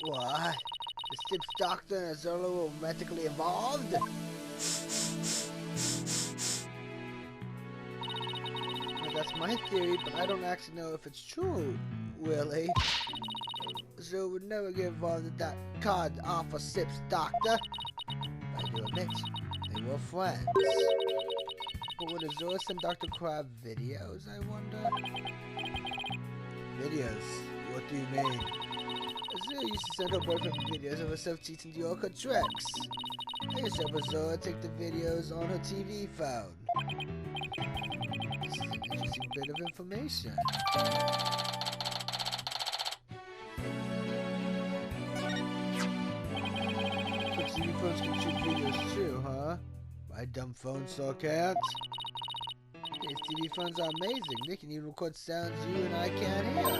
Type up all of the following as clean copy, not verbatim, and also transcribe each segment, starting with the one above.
What? The ship's doctor and Azula were romantically involved? Well, that's my theory, but I don't actually know if it's true, Willie. Azula would never get involved in that card off a ship's doctor. I do admit, they were friends. But would Azula send Dr. Crab videos, I wonder? Videos? What do you mean? Azula used to send her boyfriend videos of herself teaching the Orca tricks. I used to have Azula take the videos on her TV phone. This is an interesting bit of information. So TV phones can shoot videos too, huh? My dumb phone so can't. These TV phones are amazing. They can even record sounds you and I can't hear.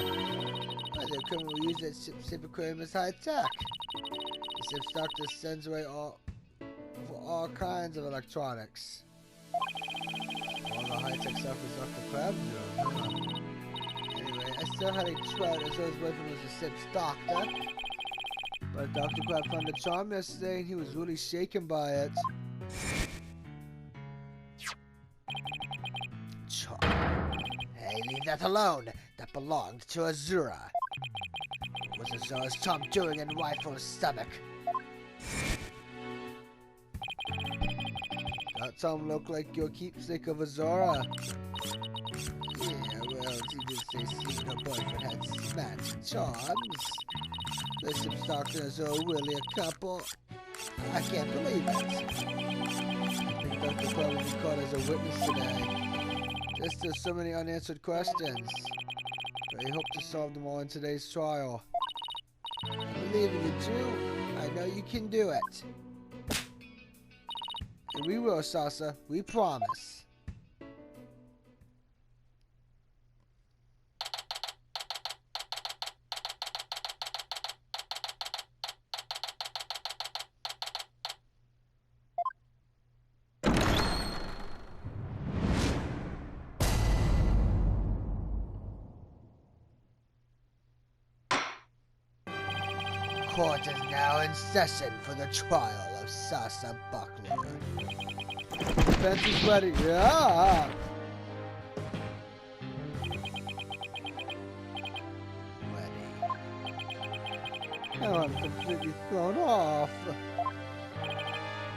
But they're currently use that ship aquarium as high tech. The ship's doctor sends away all kinds of electronics. All the high tech stuff is Dr. Crab's room, huh? Anyway, I still had a trout as though his boyfriend was the ship's doctor. But Dr. Crab found the charm yesterday and he was really shaken by it. Hey, leave that alone. That belonged to Azura. What was Azura's charm doing in Rifle's stomach? That charm looked like your keepsake of Azura. Yeah, well, she did say she and her boyfriend had matched charms. The ship's doctor and Azura really a couple. I can't believe it. I think Dr. Crab will be caught as a witness today. There's so many unanswered questions. But I hope to solve them all in today's trial. I believe in you, Drew. I know you can do it. And we will, Sasa. We promise. Court is now in session for the trial of Sasa Buckler. Defense is ready. Yeah! Ready. Now I'm completely thrown off.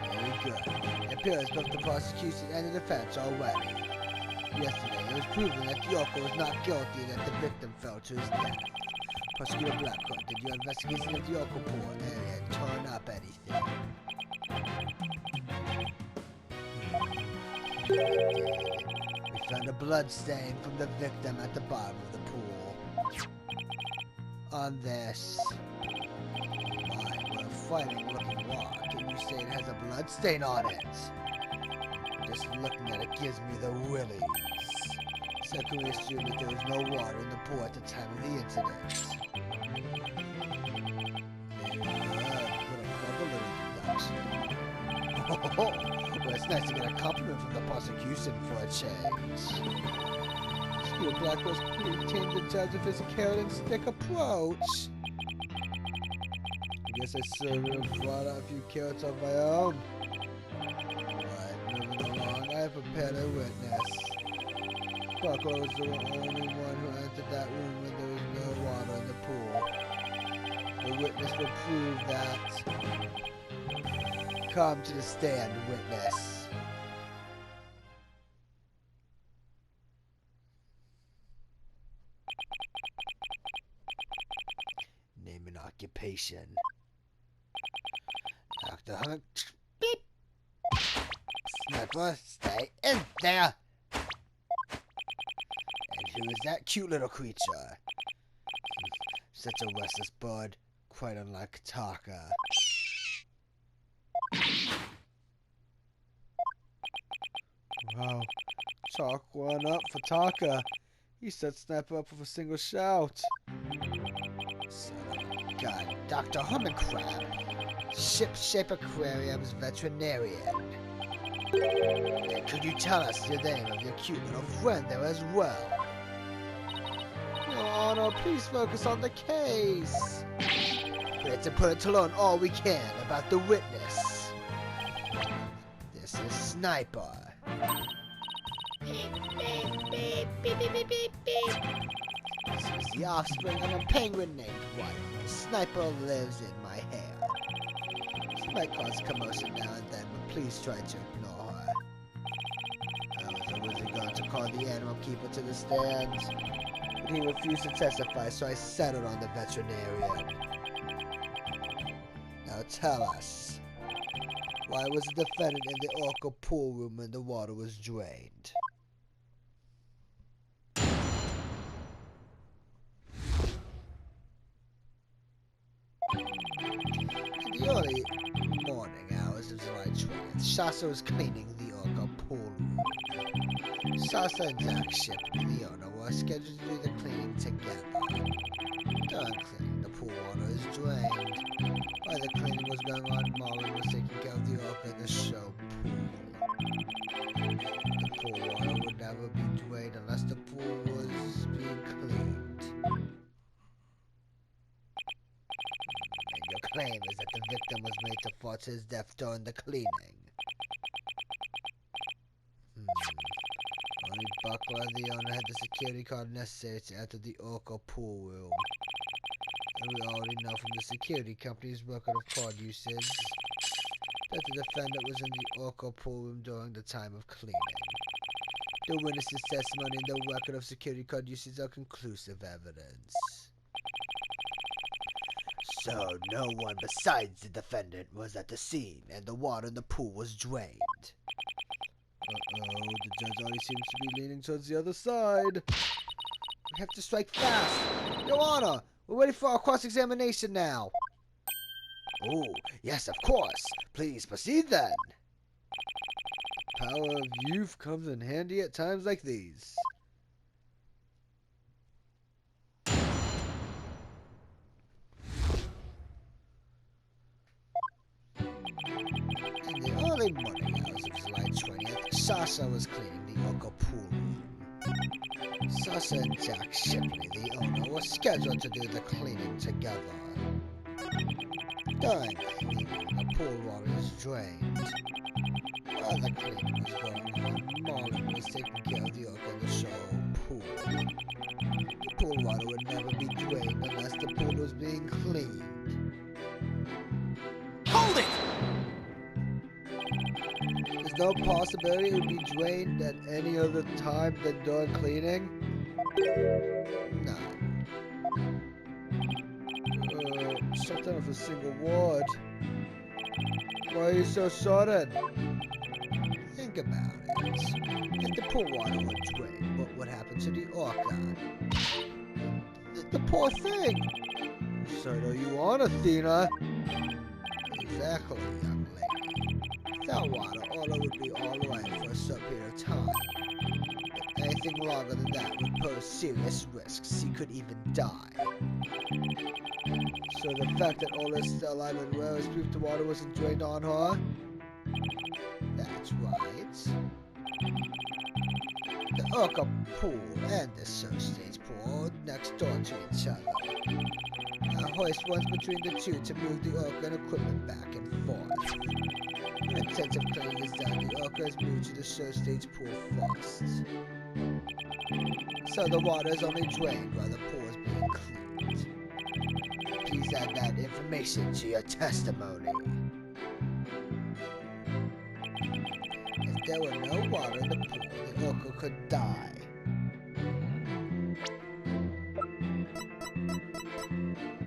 Very good. It appears both the prosecution and the defense are ready. Yesterday, it was proven that Yoko was not guilty and that the victim fell to his death. Prosecutor Blackcourt, did your investigation of the Yoko report and turn up anything? We found a blood stain from the victim at the bottom of the pool. On this. My, what a frightening looking rock, and you say it has a blood stain on it. Just looking at it gives me the willies. So can we assume that there was no water in the pool at the time of the incident? Well, it's nice to get a compliment from the prosecution for a change. Steel Black was retained the judge of his carrot and stick approach. I guess I should have brought out a few carrots of my own. Right, moving along, I have prepared a witness. Buckler was the only one who entered that room when there was no water in the pool. The witness will prove that. Come to the stand, witness. Name and occupation. Dr. Hunt. Beep. Sniper, stay in there. And who is that cute little creature? Such a restless bird, quite unlike Taka. Wow, Chalk one up for Taka. He set Sniper up with a single shout. Son of a gun, Dr. Hummingbird, Ship-Shape Aquarium's veterinarian. And could you tell us the name of your cute little friend there as well? Your Honor, please focus on the case. secrets and put to learn all we can about the witness. This is Sniper. This is the offspring of a penguin named White. Sniper lives in my hair. She might cause commotion now and then, but please try to ignore her. I was originally going to call the animal keeper to the stand, but he refused to testify, so I settled on the veterinarian. Now tell us, why was the defendant in the orca pool room when the water was drained? In the early morning hours of July 20th, Shasta was cleaning the orca pool room. Shasta and Jack Shipley, the owner, were scheduled to do the cleaning together. During cleaning, the pool water is drained. While the cleaning was going on, Marlin was taking care of the orca at the show pool. The pool water would never be drained unless the pool was being cleaned. And your claim is that the victim was made to force his death during the cleaning. Only Buckler, the owner, had the security card necessary to enter the orca pool room. And we already know from the security company's record of card usage that the defendant was in the orca pool room during the time of cleaning. The witness's testimony and the record of security card usage are conclusive evidence. So no one besides the defendant was at the scene, and the water in the pool was drained. Uh-oh, the judge already seems to be leaning towards the other side. We have to strike fast. Your Honor, we're ready for our cross-examination now. Oh, yes, of course. Please proceed then. The power of youth comes in handy at times like these. In the early morning hours of July 20th, Sasha was cleaning the orca pool room. Sasha and Jack Shipley, the owner, were scheduled to do the cleaning together. During cleaning, the pool water is drained. While the cleaning was going on, Marlin was taking care of the orca in the show pool. The pool water would never be drained unless the pool was being cleaned. Hold it! There's no possibility it would be drained at any other time than during cleaning? None. Something of a single ward. Why are you so sudden? Think about it. If the pool water were drained, what would happen to the orca? The poor thing! So do you want, Athena? Exactly, young lady. Without water, Orla would be all right for a short period of time. But anything longer than that would pose serious risks. She could even die. So the fact that Orla is still alive and well is proof the water wasn't drained on her? That's right. The orca pool and the State pool are next door to each other. A hoist runs between the two to move the orca and equipment back and forth. When intensive cleaning is done, the orca is moved to the State pool first. So the water is only drained while the pool is being cleaned. Please add that information to your testimony. If there were no water in the pool, the orca could die.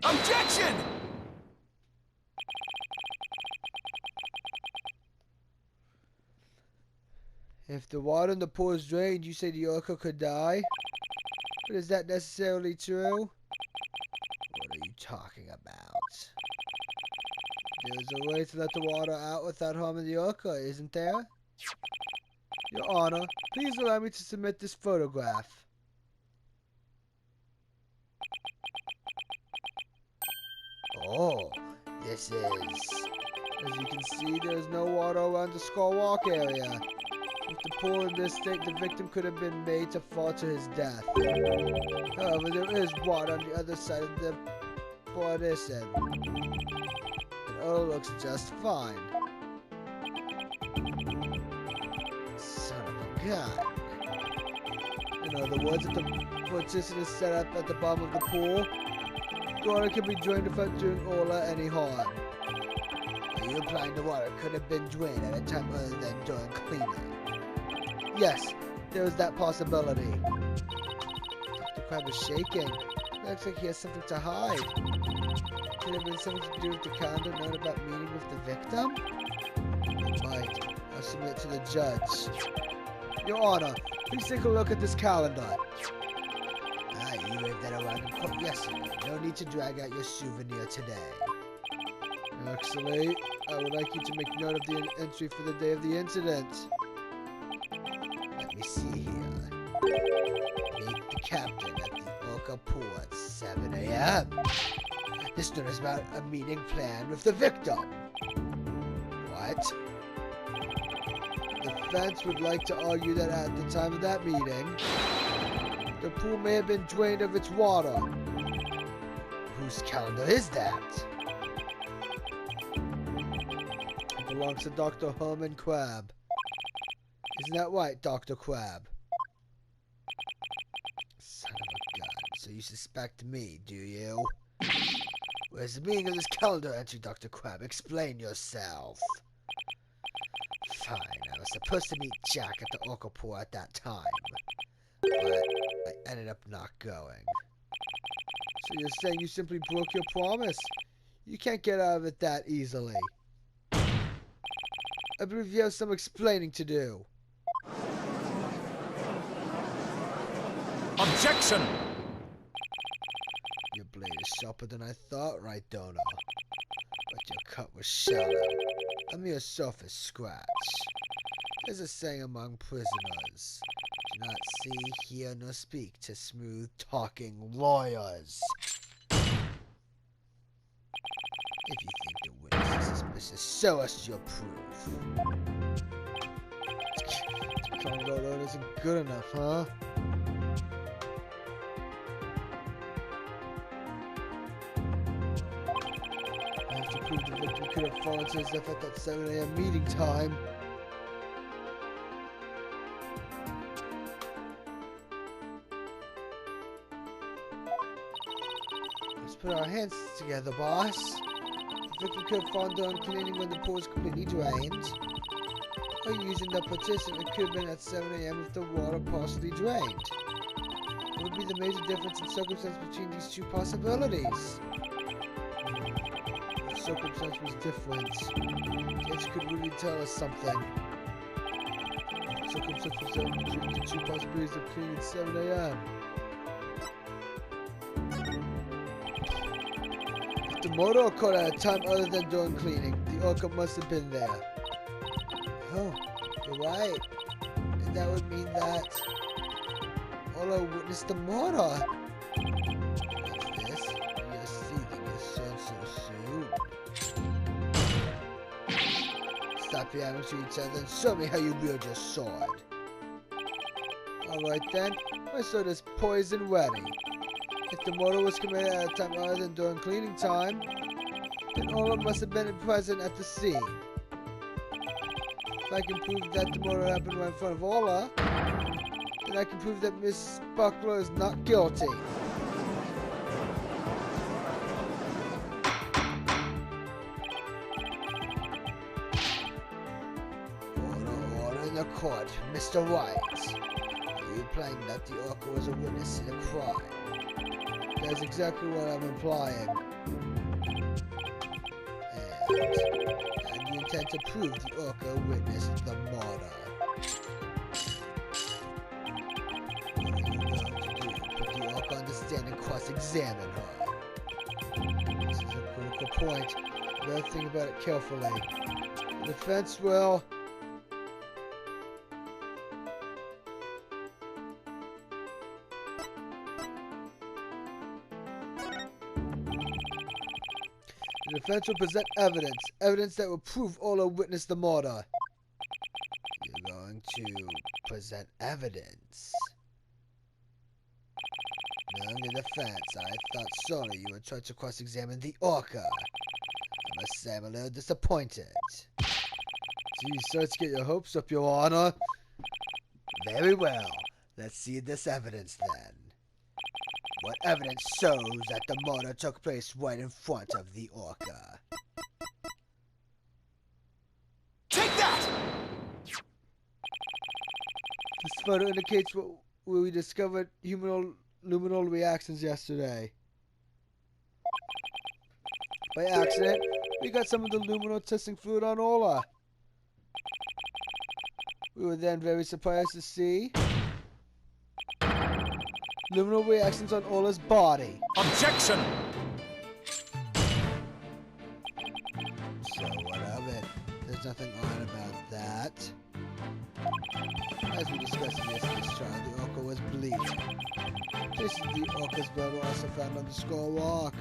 Objection! If the water in the pool is drained, you say the orca could die? But is that necessarily true? What are you talking about? There's a way to let the water out without harming the orca, isn't there? Your Honor, please allow me to submit this photograph. Oh, this is... As you can see, there is no water around the Skull Walk area. With the pool in this state, the victim could have been made to fall to his death. However, there is water on the other side of the report is in. It all looks just fine. Son of a gun. In other words, if the partition is set up at the bottom of the pool, the water can be drained without doing Orla any harm. Are you implying the water could have been drained at a time other than during cleaning? Yes, there is that possibility. Dr. Crab is shaking. Looks like he has something to hide. Could it have been something to do with the calendar note about meeting with the victim? It might. I'll submit to the judge. Your Honor, please take a look at this calendar. You waved that around in court yesterday. No need to drag out your souvenir today. Actually, I would like you to make note of the entry for the day of the incident. Let me see here. Meet the captain at the Orca pool at 7 a.m. This note is about a meeting planned with the victim. What? The defense would like to argue that at the time of that meeting, the pool may have been drained of its water. Whose calendar is that? It belongs to Dr. Herman Crab. Isn't that right, Dr. Crab? Son of a gun. So you suspect me, do you? Where's the meaning of this calendar entry, Dr. Crab? Explain yourself. Fine, I was supposed to meet Jack at the Orca pool at that time. But I ended up not going. So you're saying you simply broke your promise? You can't get out of it that easily. I believe you have some explaining to do. Objection! Your blade is sharper than I thought, right, Dono? But your cut was shallow. A mere surface scratch. There's a saying among prisoners. Do not see, hear, nor speak to smooth-talking lawyers. If you think the witness is suspicious, show us your proof. Calendar alone isn't good enough, huh? I have to prove the victim could have fallen to his death at that 7 a.m. meeting time. Let's put our hands together, boss. The victim could have fallen during cleaning when the pool was completely drained. Or using the partition, it could have been at 7 a.m. with the water partially drained. What would be the major difference in circumstance between these two possibilities? The circumstance was different. It could really tell us something. The circumstance was different between the two possibilities of cleaning at 7 a.m. If the motor occurred at a time other than during cleaning, the orca must have been there. Oh, you're right. And that would mean that Ola witnessed the murder. What's this? You're seething your son so soon. Stop yammering to each other and show me how you wield your sword. Alright then, my sword is poison ready. If the murder was committed at a time other than during cleaning time, then Ola must have been present at the scene. If I can prove that the murder happened right in front of Ola, then I can prove that Miss Buckler is not guilty. Order in the court, Mr. White. Are you implying that the orca was a witness in a crime? That's exactly what I'm implying. And you intend to prove the orca witnessed the murder. What are you going to do? Put the orca on the stand and cross-examine her. This is a critical point. You better think about it carefully. The defense will... The defense will present evidence that will prove Ola witnessed the murder. You're going to present evidence? Following the defense, I thought solely you would try to cross-examine the orca. I must say I'm a little disappointed. Gee, sorry to get your hopes up, Your Honor. Very well. Let's see this evidence then. What evidence shows that the murder took place right in front of the orca? Take that! This photo indicates where we discovered luminol reactions yesterday. By accident, we got some of the luminol testing fluid on Ola. We were then very surprised to see luminol reactions on Ola's body. Objection! So what of it? There's nothing odd about that. As we discussed in yesterday's trial, the orca was bleeding. Traces of the orca's blood were also found on the skull walk.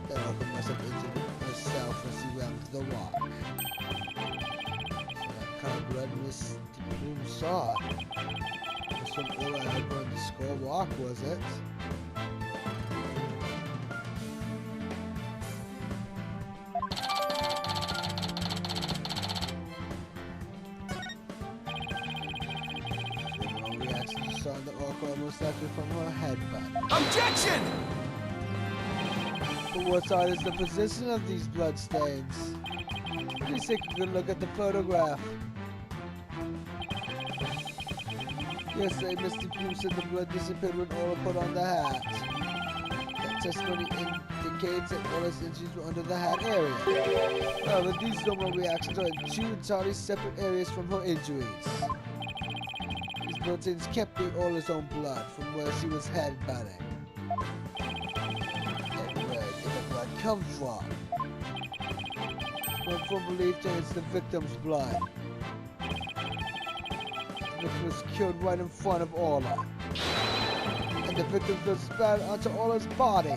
That orca must have injured herself as she ran to the walk. So that kind of blood Miss Bloom saw was from Ola had on the skull walk, was it? Saw the orca almost likely from her headbutt. Objection! But what's odd is the position of these bloodstains. Please take a good look at the photograph. Yesterday, Mr. Bloom said the blood disappeared when Ola put on the hat. That testimony indicates that Ola's injuries were under the hat area. However, these normal reactions are in two entirely separate areas from her injuries. Proteins can't be Ola's own blood from where she was headbutting. And where did the blood come from? One form believed that it's the victim's blood. The victim was killed right in front of Ola. And the victim's blood spattered onto Ola's body.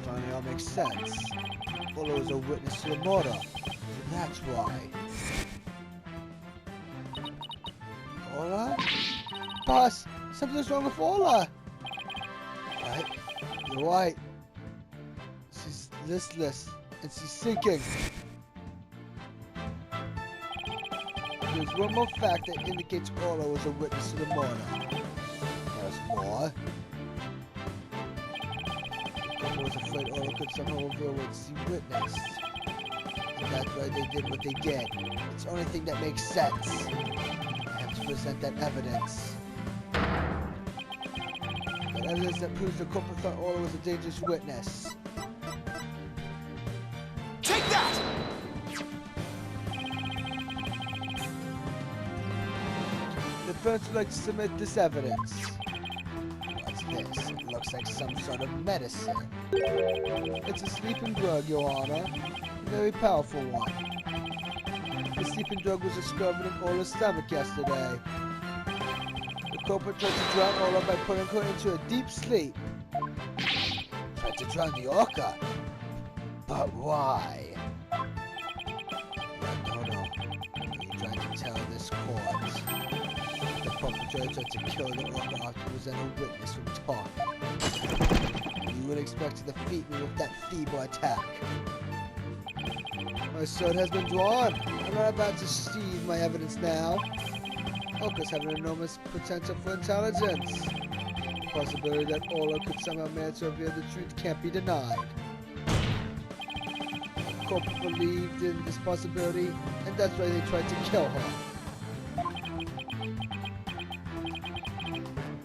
Finally all makes sense. Ola was a witness to the murder, so that's why. Ola? Boss, something's wrong with Ola! Right? You're right. She's listless, and she's sinking. There's one more fact that indicates Ola was a witness to the murder. There's more. I was afraid Ola could somehow reveal what she witnessed. And that's why they did what they did. It's the only thing that makes sense. I have to present that evidence. That evidence that proves the culprit thought Ola was a dangerous witness. Take that! The defense would like to submit this evidence. What's this? It looks like some sort of medicine. It's a sleeping drug, Your Honor. A very powerful one. The sleeping drug was discovered in Ola's stomach yesterday. The culprit tried to drown Ola by putting her into a deep sleep. Tried to drown the orca? But why? No. Are you trying to tell this court that the perpetrator tried to kill the orca after he was a witness from talking? You would expect to defeat me with that feeble attack. My sword has been drawn. I'm not about to sheathe my evidence now. Orcas have an enormous potential for intelligence. The possibility that Ola could somehow manage to reveal the truth can't be denied. The culprit believed in this possibility, and that's why they tried to kill her.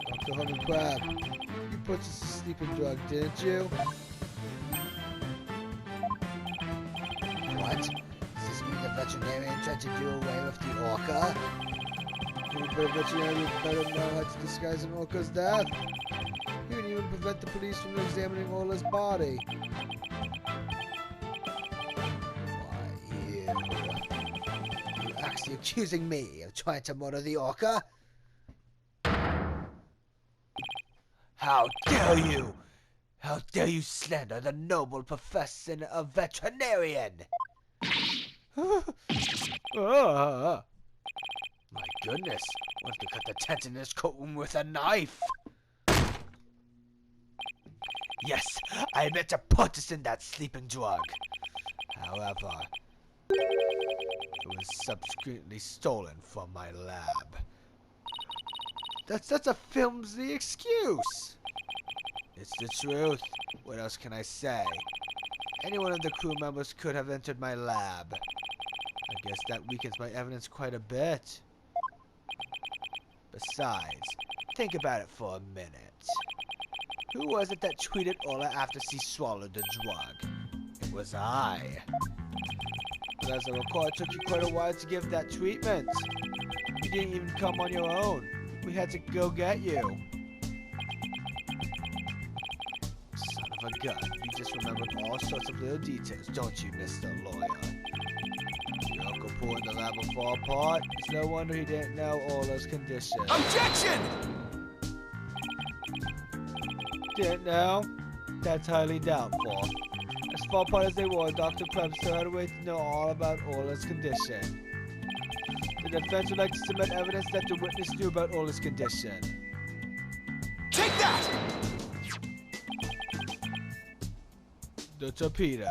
Dr. Honey Crab, you purchased a sleeping drug, didn't you? What? Does this mean the veterinarian tried to do away with the orca? But a veterinarian would better know how to disguise an orca's death. He would even prevent the police from examining Ola's body. Why, you actually accusing me of trying to murder the orca? How dare you! How dare you slander the noble profession of veterinarian? My goodness, what if they cut the tent in this courtroom with a knife? Yes, I meant to purchase that sleeping drug. However, it was subsequently stolen from my lab. That's such a flimsy excuse. It's the truth. What else can I say? Any one of the crew members could have entered my lab. I guess that weakens my evidence quite a bit. Besides, think about it for a minute. Who was it that tweeted Ola after she swallowed the drug? It was I. But as I recall, it took you quite a while to give that treatment. You didn't even come on your own. We had to go get you. Son of a gun, you just remembered all sorts of little details, don't you, Mr. Lawyer? Your uncle Pool in the lab will fall apart. It's no wonder he didn't know Ola's condition. Objection! Didn't know? That's highly doubtful. As far apart as they were, Dr. Krabs still had a way to know all about Ola's condition. The defense would like to submit evidence that the witness knew about Ola's condition. Take that! The torpedo.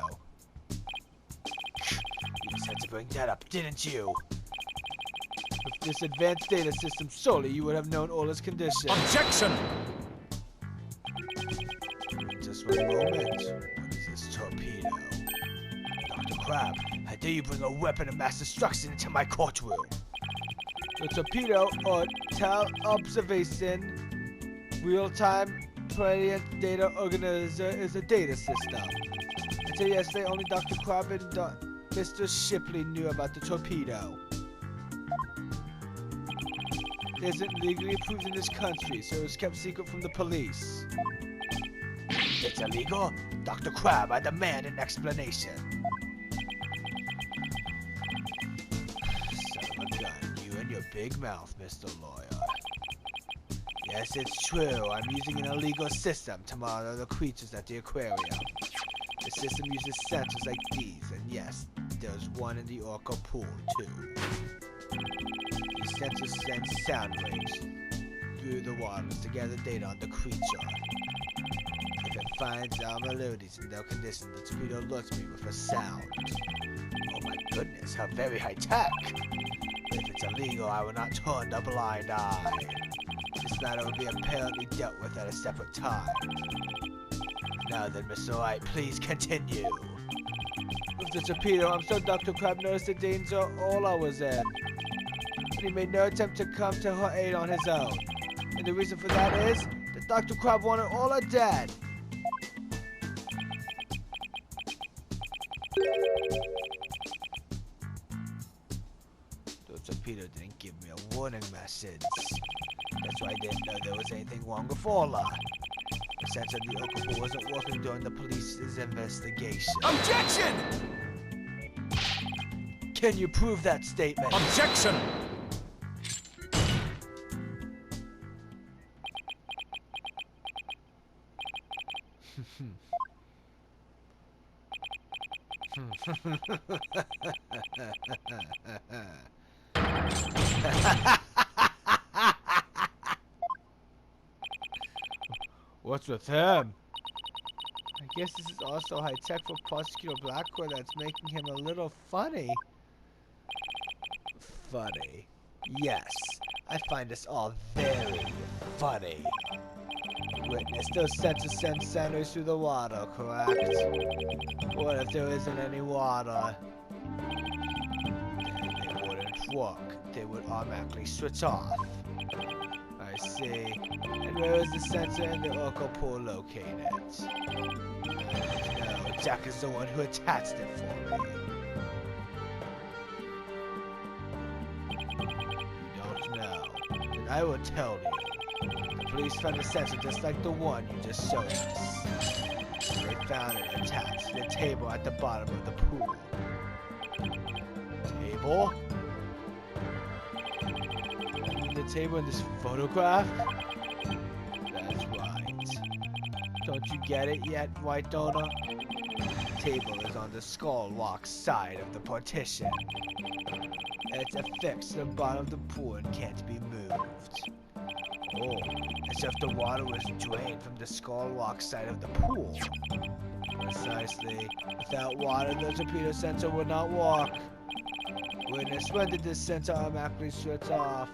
You just had to bring that up, didn't you? With this advanced data system, surely you would have known Ola's condition. Objection! Just one moment. What is this torpedo? Dr. Crab, how dare you bring a weapon of mass destruction into my courtroom? The torpedo, or Observation Real-Time Predient Data Organizer, is a data system. Until yesterday, only Dr. Crab and Mr. Shipley knew about the torpedo. It isn't legally approved in this country, so it was kept secret from the police. It's illegal? Dr. Crab, I demand an explanation. Son of a gun, you and your big mouth, Mr. Lawyer. Yes, it's true. I'm using an illegal system to monitor the creatures at the aquarium. The system uses sensors like these, and yes, there's one in the orca pool, too. These sensors send sound waves through the waters to gather data on the creature. If it finds abnormalities in their condition, the torpedo alerts me with a sound. Oh my goodness, how very high-tech! If it's illegal, I will not turn a blind eye. This matter will be apparently dealt with at a separate time. Now then, Mr. Wright, please continue. With the torpedo, I'm sure Dr. Crab noticed the danger Ola was in. But he made no attempt to come to her aid on his own. And the reason for that is that Dr. Crab wanted Ola dead. The torpedo didn't give me a warning message. That's why I didn't know there was anything wrong with Ola. The sensor of the orca pool wasn't working during the police's investigation. Objection! Can you prove that statement? Objection! What's with him? I guess this is also high-tech for Prosecutor Blackwood that's making him a little funny. Funny. Yes, I find this all very funny. Witness, those sensors send sound waves through the water, correct? What if there isn't any water? Then they wouldn't work. They would automatically switch off. I see. And where is the sensor in the orca pool located? No, Jack is the one who attached it for me. You don't know. Then I will tell you. The police found a sensor just like the one you just showed us. They found it attached to the table at the bottom of the pool. Table? table in this photograph? That's right. Don't you get it yet, White Donor? The table is on the Skullwalk side of the partition. It's affixed to the bottom of the pool and can't be moved. Oh, as if the water was drained from the Skullwalk side of the pool. Precisely. Without water, the torpedo sensor would not work. Witness, when did this sensor automatically switch off?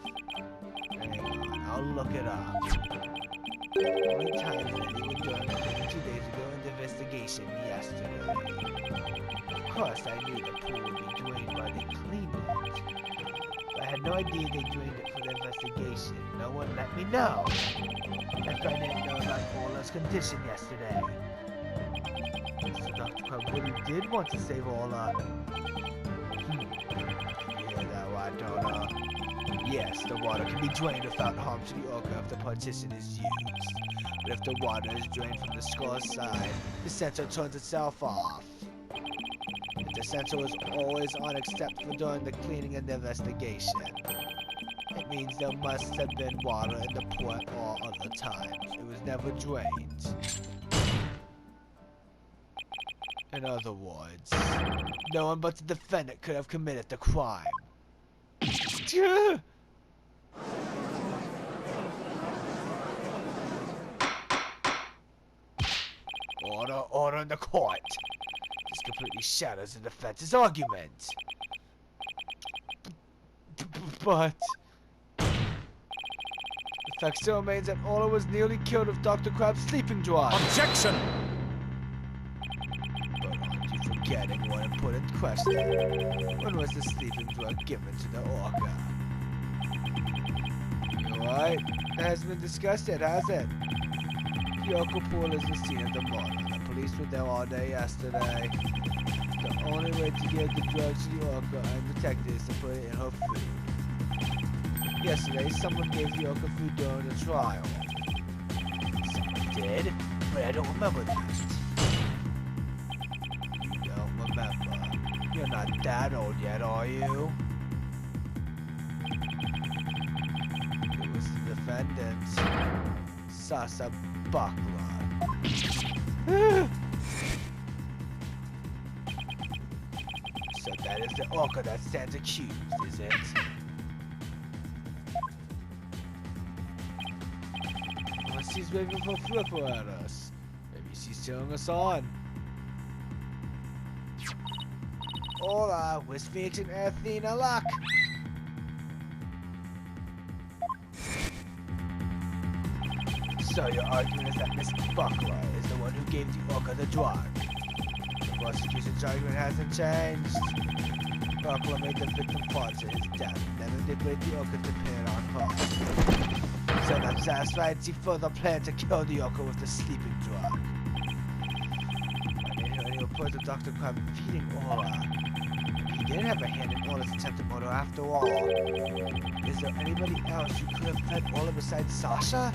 Hang on, I'll look it up. Only time that he was doing it 2 days ago in the investigation yesterday. Of course, I knew the pool would be drained while they cleaned it. But I had no idea they drained it for the investigation. No one let me know. If I didn't know about Ola's condition yesterday. So Dr. Crab really did want to save Ola. You hear that, White Donor? Yes, the water can be drained without harm to the orca if the partition is used. But if the water is drained from the skull side, the sensor turns itself off. If the sensor was always on except for during the cleaning and the investigation, it means there must have been water in the pool at all other times. It was never drained. In other words, no one but the defendant could have committed the crime. Order in the court. This completely shatters the defense's argument. But the fact still remains that Ola was nearly killed with Dr. Crab's sleeping drug. Objection! But aren't you forgetting one important question? When was the sleeping drug given to the orca? Alright, that hasn't been discussed yet, has it? The orca pool is the scene of the murder. The police were there all day yesterday. The only way to give the drugs to the orca and protect it is to put it in her food. Yesterday, someone gave the orca food during the trial. Someone did? But I don't remember that. You don't remember? You're not that old yet, are you? It was the defendant, Sasa Buckler. So that is the orca that stands accused, is it? Unless she's waving for Flipper at us. Maybe she's cheering us on. Hola, with Phoenix and Athena luck. So your argument is that Miss Buckler is the one who gave the orca the drug. The prosecution's argument hasn't changed. Buckler made the victim fall to his death, never did wait the orca to pin it on her. So not satisfied, she further planned to kill the orca with the sleeping drug. I didn't hear any reports of Dr. Crab feeding Ola. He did have a hand in Ola's attempted murder after all. Is there anybody else who could have fed Ola besides Sasha?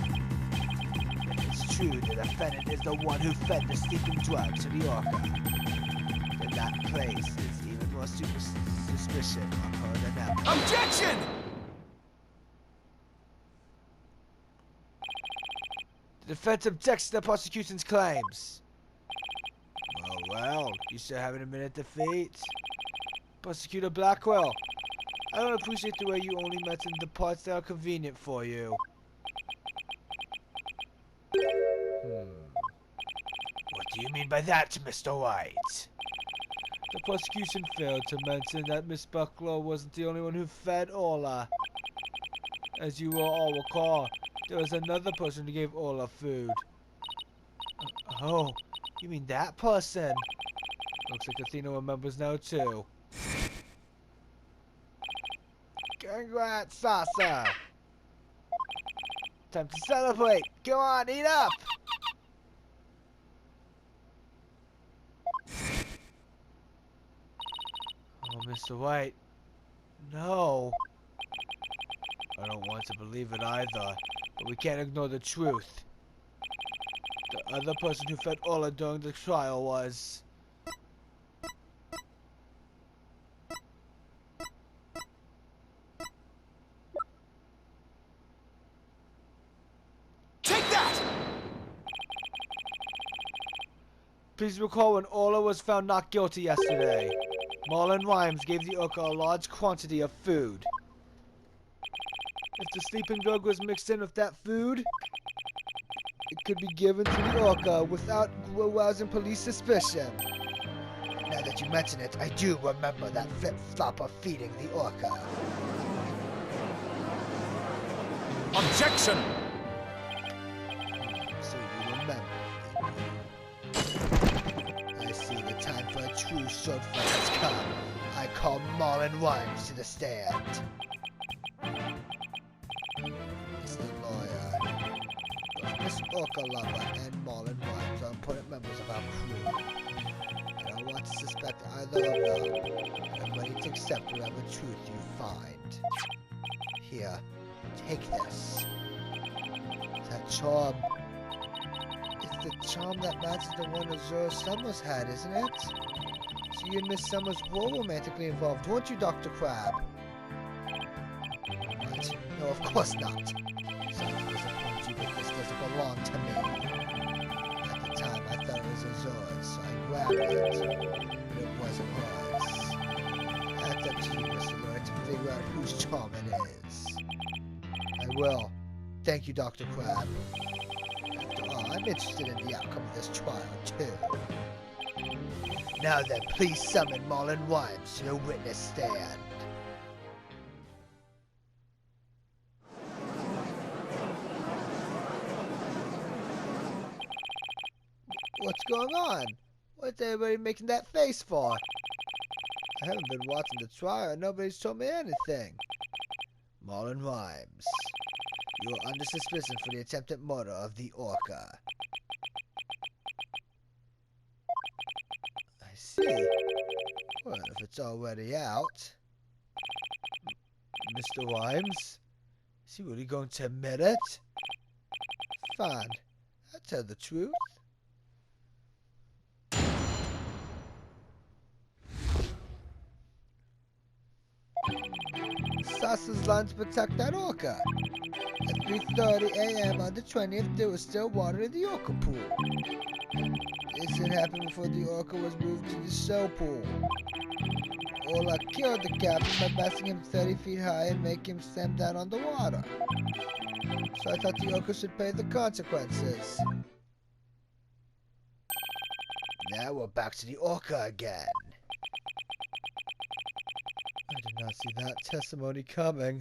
It's true, the defendant is the one who fed the sleeping drug to the orca. Then that places even more suspicion on her than ever. Objection! The defense objects to the prosecution's claims. Well, you still having a minute to defeat? Prosecutor Blackwell, I don't appreciate the way you only mention the parts that are convenient for you. What do you mean by that, Mr. White? The prosecution failed to mention that Miss Buckler wasn't the only one who fed Ola. As you will all recall, there was another person who gave Ola food. Oh, you mean that person? Looks like Athena remembers now too. Congrats, Sasa! Time to celebrate! Go on, eat up! Oh, Mr. White. No. I don't want to believe it either, but we can't ignore the truth. The other person who fed Ola during the trial was... Please recall when Orla was found not guilty yesterday. Marlon Rhymes gave the Orca a large quantity of food. If the sleeping drug was mixed in with that food, it could be given to the Orca without arousing police suspicion. Now that you mention it, I do remember that flip-flop of feeding the Orca. Objection! So you remember. I see the time for a true sword fight has come. I call Marlon Rhymes to the stand. Mr. Lawyer, both Miss Orca Lover and Marlon Rhymes are important members of our crew. I don't want to suspect either of them. I'm ready to accept whatever truth you find. Here, take this. That charm. It's the charm that matches the one Azura Summers had, isn't it? So you and Miss Summers were romantically involved, weren't you, Dr. Crab? What? No, of course not. Sorry to disappoint you, but this doesn't belong to me. At the time, I thought it was Azura's, so I grabbed it. But it wasn't hers. That's up to you, Mr. Lawyer, to figure out whose charm it is. I will. Thank you, Dr. Crab. After all, I'm interested in the outcome of this trial, too. Now then, please summon Marlon Rhymes to the witness stand. What's going on? What's everybody making that face for? I haven't been watching the trial. Nobody's told me anything. Marlon Rhymes. You are under suspicion for the attempted murder of the Orca. I see. Well, if it's already out. Mr. Rhymes? Is he really going to admit it? Fine. I'll tell the truth. Sasa's line to protect that Orca. At 3:30 a.m. on the 20th, there was still water in the Orca pool. This had happened before the Orca was moved to the shell pool. Orla killed the captain by blasting him 30 feet high and making him slam down on the water. So I thought the Orca should pay the consequences. Now we're back to the Orca again. I did not see that testimony coming.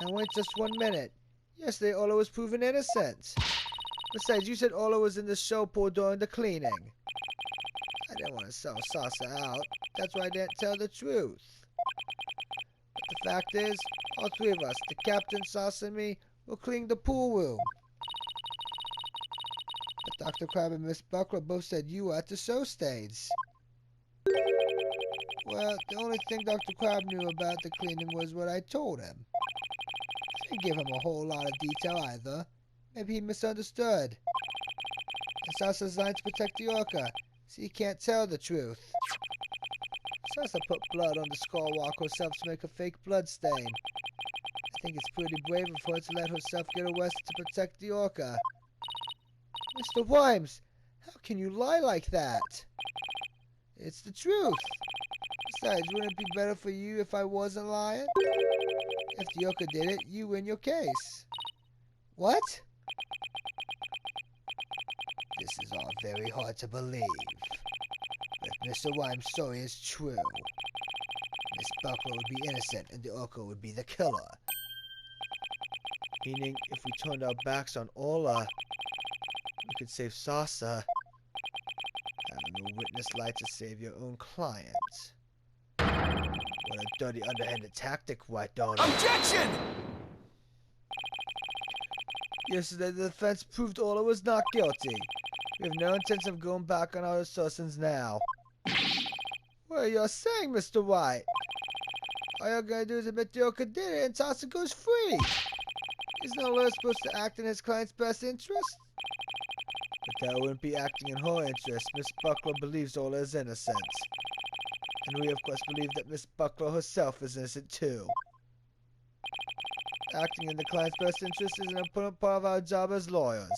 Now wait just 1 minute. Yesterday Orla was proven innocent. Besides, you said Orla was in the show pool during the cleaning. I didn't want to sell Sasa out. That's why I didn't tell the truth. But the fact is, all three of us, the captain, Sasa, and me, will clean the pool room. But Dr. Crab and Miss Buckler both said you were at the show stage. Well, the only thing Dr. Crab knew about the cleaning was what I told him. I didn't give him a whole lot of detail either. Maybe he misunderstood. And Sasa's designed to protect the Orca, so he can't tell the truth. Sasa put blood on the skull walk herself to make a fake blood stain. I think it's pretty brave of her to let herself get arrested to protect the Orca. Mr. Rhymes, how can you lie like that? It's the truth. Besides, wouldn't it be better for you if I wasn't lying? If the Orca did it, you win your case. What? This is all very hard to believe. But if Mr. Rhymes' story is true, Miss Buckler would be innocent and the Orca would be the killer. Meaning, if we turned our backs on Orla, we could save Sasa. Having a witness lie to save your own client. What a dirty, underhanded tactic, right, Donald? Objection! Yesterday, the defense proved Orla was not guilty. We have no intention of going back on our assertions now. What are you saying, Mr. White? All you're going to do is admit the Orca did it and Sasa goes free. Isn't a lawyer supposed to act in his client's best interest? But that wouldn't be acting in her interest. Miss Buckler believes Orla is innocent. And we, of course, believe that Miss Buckler herself is innocent, too. Acting in the client's best interest is an important part of our job as lawyers.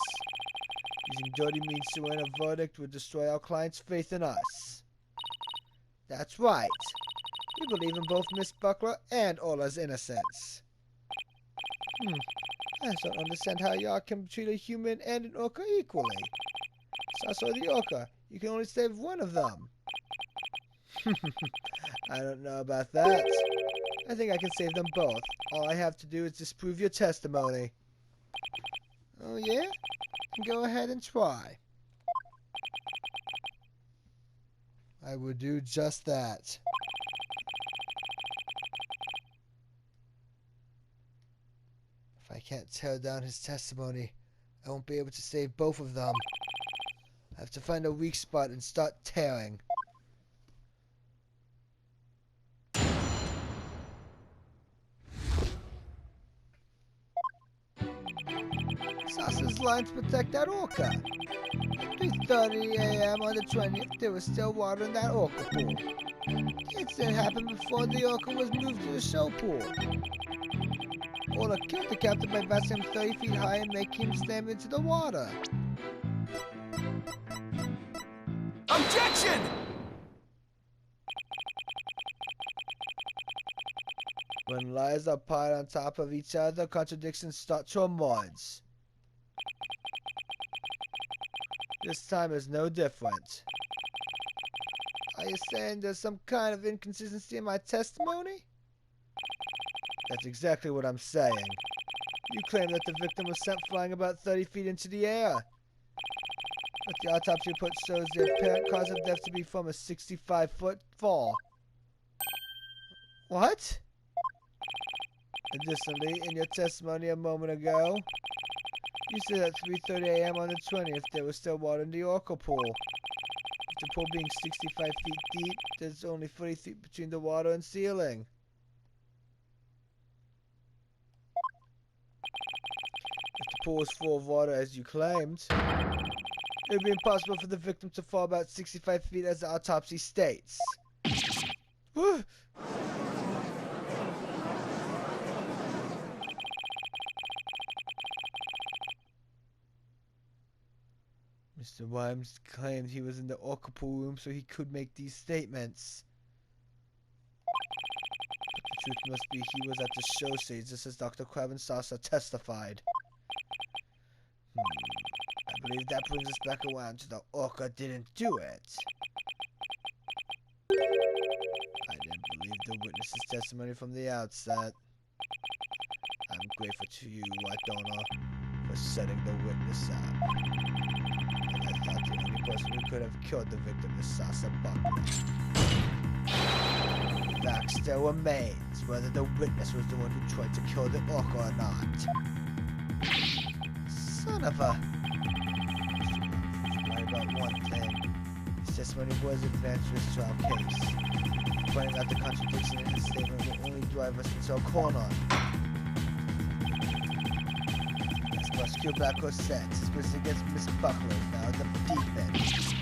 Using dirty means to win a verdict would destroy our client's faith in us. That's right. We believe in both Miss Buckler and Orla's innocence. I just don't understand how y'all can treat a human and an orca equally. Sasa the orca, you can only save one of them. I don't know about that. I think I can save them both. All I have to do is disprove your testimony. Oh yeah? Go ahead and try. I would do just that. If I can't tear down his testimony, I won't be able to save both of them. I have to find a weak spot and start tearing. Sasa's lines protect that orca. At 3:30 a.m. on the 20th, there was still water in that orca pool. The incident happened before the orca was moved to the show pool. Orla killed the captain by blasting him 30 feet high and making him slam into the water. Objection! When lies are piled on top of each other, contradictions start to emerge. This time is no different. Are you saying there's some kind of inconsistency in my testimony? That's exactly what I'm saying. You claim that the victim was sent flying about 30 feet into the air. But the autopsy report shows the apparent cause of death to be from a 65-foot fall. What? Additionally, in your testimony a moment ago, you said at 3:30 a.m. on the 20th there was still water in the orca pool. With the pool being 65 feet deep, there's only 40 feet between the water and ceiling. If the pool was full of water as you claimed, it would be impossible for the victim to fall about 65 feet as the autopsy states. Mr. Wimes claimed he was in the orca pool room so he could make these statements. But the truth must be he was at the show stage just as Dr. Crab and Sasa testified. I believe that brings us back around to the orca didn't do it. I didn't believe the witness's testimony from the outset. I'm grateful to you, Wadona, for setting the witness up. I thought the only person who could have killed the victim was Sasa Buckler. The fact still remains whether the witness was the one who tried to kill the orca or not. Son of a... Right about one thing. His testimony was advanced for his trial case. Finding out the contradiction in his statement will only drive us into a corner. Prosecutor Blackwell said his witness against Miss Buckler is now at the deep end. If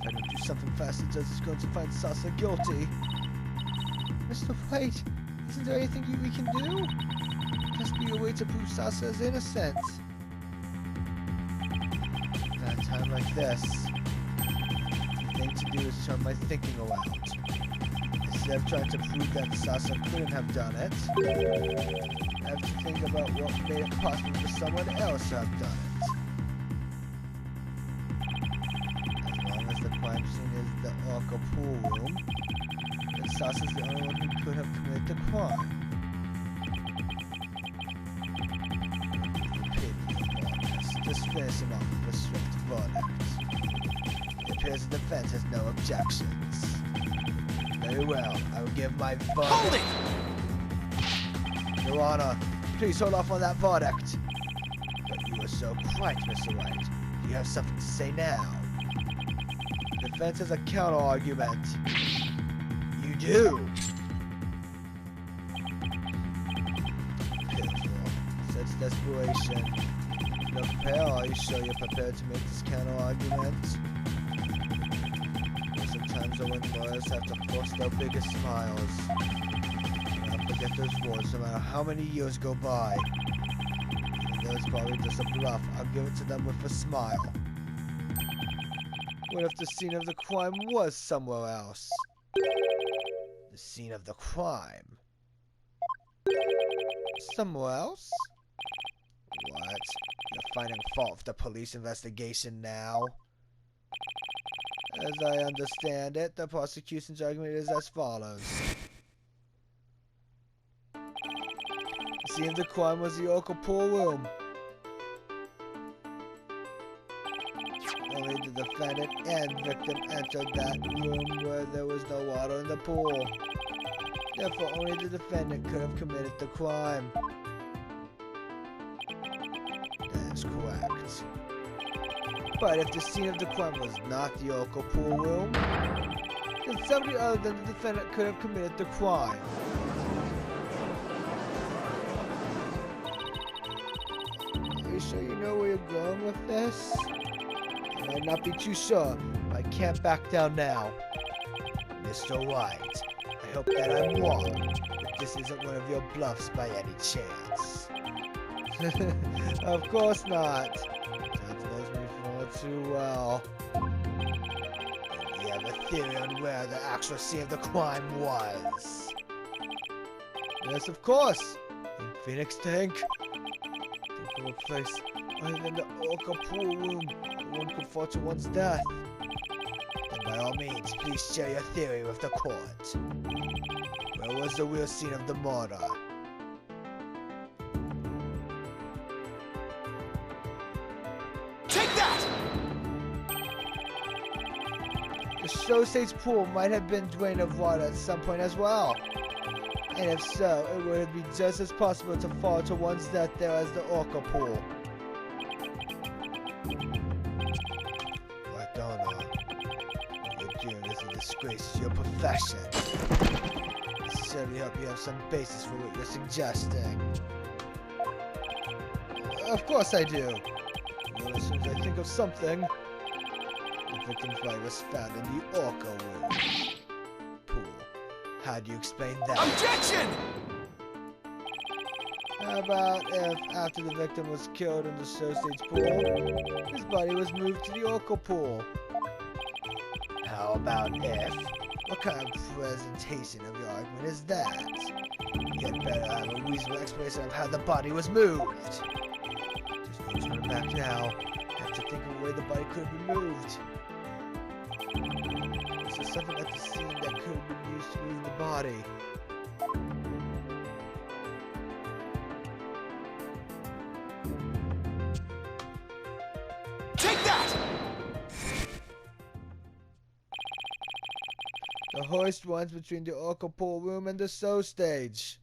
I don't do something fast, the judge is going to find Sasa guilty. Mr. White, isn't there anything we can do? There must be a way to prove Sasa is innocent. At a time like this, the thing to do is turn my thinking around. Instead of trying to prove that Sasa couldn't have done it, I have to think about what made it possible for someone else to have done it. As long as the crime scene is the orca pool room, then Sasa's the only one who could have committed the crime. Just finish him off with a swift verdict. It appears the defense has no objections. Very well, I will give my verdict. Hold it! Your Honor, please hold off on that verdict. But you are so quiet, Mr. White. Do you have something to say now? The defense has a counter-argument. You do! Pitiful. Such desperation. You're prepared, are you sure you're prepared to make this counter-argument? Sometimes when lawyers have to force their biggest smiles. Forget those words no matter how many years go by. Even though it's probably just a bluff, I'll give it to them with a smile. What if the scene of the crime was somewhere else? The scene of the crime? Somewhere else? What? You're finding fault with the police investigation now? As I understand it, the prosecution's argument is as follows. The scene of the crime was the Oracle pool room. Only the defendant and victim entered that room where there was no water in the pool. Therefore, only the defendant could have committed the crime. That is correct. But if the scene of the crime was not the Oracle pool room, then somebody other than the defendant could have committed the crime. Are you sure you know where you're going with this? I might not be too sure, but I can't back down now. Mr. White, I hope that I'm wrong, but this isn't one of your bluffs by any chance. Of course not. That knows me far too well. And you have a theory on where the actual scene of the crime was? Yes, of course. In Phoenix Tank. Think of a place other than the Oracle pool room where one could fall to one's death. Then by all means, please share your theory with the court. Where was the real scene of the murder? Take that! The show stage pool might have been drained of water at some point as well. And if so, it would be just as possible to fall to one's death there as the Oracle pool. I don't know. What you're doing is a disgrace to your profession. I certainly hope you have some basis for what you're suggesting. Of course I do. Well, as soon as I think of something, the victim's body was found in the Oracle room. Pool. How do you explain that? Objection! How about if, after the victim was killed in the show stage pool, his body was moved to the Oracle pool? How about if? What kind of presentation of your argument is that? You'd better have a reasonable explanation of how the body was moved. Just no turning back now. Have to think of a way the body could have been moved. Is there something at the scene that could have been used to move the body? Take that! The hoist runs between the Oracle pool room and the show stage.